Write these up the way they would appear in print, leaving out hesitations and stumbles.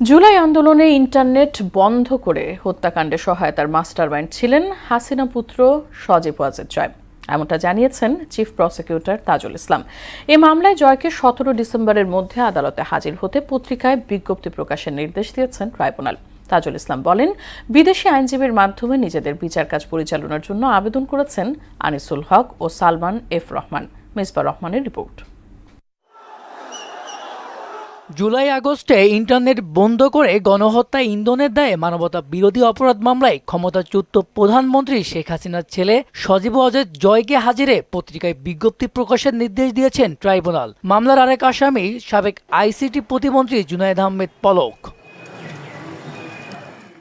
জুলাই আন্দোলনে ইন্টারনেট বন্ধ করে হত্যাকাণ্ডে সহায়তার মাস্টারমাইন্ড ছিলেন হাসিনা পুত্র সজীব ওয়াজেদ জয়। এমনটা জানিয়েছেন চিফ প্রসিকিউটর তাজুল ইসলাম। এ মামলায় জয়কে 17 ডিসেম্বরের মধ্যে আদালতে হাজির হতে পত্রিকায় বিজ্ঞপ্তি প্রকাশের নির্দেশ দিয়েছেন ট্রাইব্যুনাল। তাজুল ইসলাম বলেন, বিদেশি আইনজীবীর মাধ্যমে নিজেদের বিচার কাজ পরিচালনার জন্য আবেদন করেছেন আনিসুল হক ও সালমান এফ রহমান। মিসবা রহমানের রিপোর্ট। জুলাই আগস্টে ইন্টারনেট বন্ধ করে গণহত্যা ইন্ধনের দায়ে মানবতা বিরোধী অপরাধ মামলায় ক্ষমতাচ্যুত প্রধানমন্ত্রী শেখ হাসিনার ছেলে সজীব ওয়াজেদ জয়কে হাজিরে পত্রিকায় বিজ্ঞপ্তি প্রকাশের নির্দেশ দিয়েছেন ট্রাইব্যুনাল। মামলার আরেক আসামি সাবেক আইসিটি প্রতিমন্ত্রী জুনায়েদ আহমেদ পলক।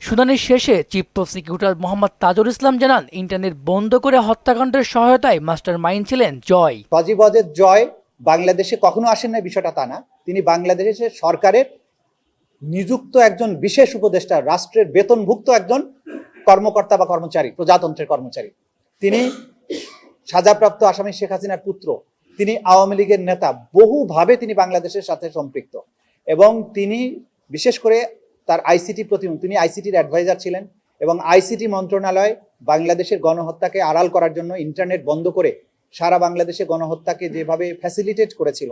শুনানির শেষে চিফ প্রসিকিউটর মোহাম্মদ তাজুল ইসলাম জানান, ইন্টারনেট বন্ধ করে হত্যাকাণ্ডের সহায়তায় মাস্টার মাইন্ড ছিলেন জয়। সজীব ওয়াজেদ জয় বাংলাদেশে কখনো আসেন না, বিষয়টা তা না। তিনি বাংলাদেশের সরকারের নিযুক্ত একজন বিশেষ উপদেষ্টা, রাষ্ট্রের বেতনভুক্ত একজন কর্মকর্তা বা কর্মচারী, প্রজাতন্ত্রের কর্মচারী। তিনি সাজাপ্রাপ্ত আসামি শেখ হাসিনার পুত্র। তিনি আওয়ামী লীগের নেতা। বহুভাবে তিনি বাংলাদেশের সাথে সম্পৃক্ত এবং তিনি বিশেষ করে তার আইসিটি প্রতিমন্ত্রী, তিনি আইসিটির অ্যাডভাইজার ছিলেন এবং আইসিটি মন্ত্রণালয় বাংলাদেশের গণহত্যাকে আড়াল করার জন্য ইন্টারনেট বন্ধ করে সারা বাংলাদেশে গণহত্যাকে যেভাবে ফ্যাসিলিটেট করেছিল,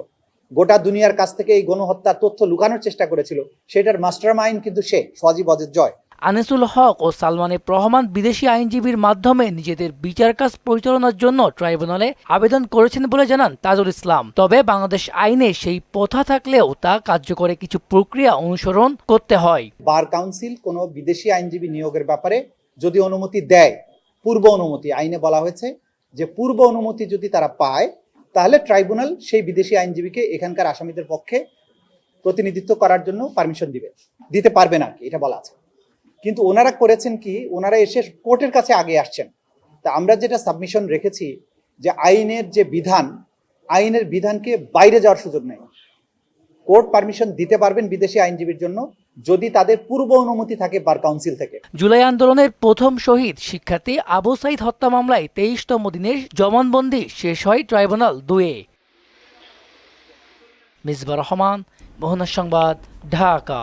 গোটা দুনিয়ার কাছ থেকে এই গণহত্যার তথ্য লুকানোর চেষ্টা করেছিল, সেটার মাস্টারমাইন্ড কিন্তু সে সজীব ওয়াজেদ জয়। আনিসুল হক ও সালমান এফ রহমান বিদেশি আইনজীবীর মাধ্যমে নিজেদের বিচার কাজ পরিচালনার জন্য ট্রাইব্যুনালে আবেদন করেছেন বলে জানান তাজুল ইসলাম। তবে বাংলাদেশ আইনে সেই প্রথা থাকলেও তা কার্যকরে কিছু প্রক্রিয়া অনুসরণ করতে হয়। বার কাউন্সিল কোনো বিদেশি আইনজীবী নিয়োগের ব্যাপারে যদি অনুমতি দেয়, পূর্ব অনুমতি আইনে বলা হয়েছে যে পূর্ব অনুমতি যদি তারা পায়, তাহলে ট্রাইব্যুনাল সেই বিদেশি আইনজীবীকে এখানকার আসামিদের পক্ষে প্রতিনিধিত্ব করার জন্য পারমিশন দিতে পারবে না, এটা বলা আছে। কিন্তু ওনারা করেছেন কি, ওনারা এসে কোর্টের কাছে আগে আসছেন। তা আমরা যেটা সাবমিশন রেখেছি যে আইনের যে বিধান, আইনের বিধানকে বাইরে যাওয়ার সুযোগ নেই। কোর্ট পারমিশন দিতে পারবেন বিদেশি আইনজীবীর জন্য যদি তাদের পূর্ব অনুমতি থাকে বার কাউন্সিল থেকে। জুলাই আন্দোলনের প্রথম শহীদ শিক্ষার্থী আবু সাইদ হত্যা মামলায় 23তম দিনের জবানবন্দি শেষ হয় ট্রাইব্যুনাল 2-এ। মিসবা রহমান, মোহনা সংবাদ, ঢাকা।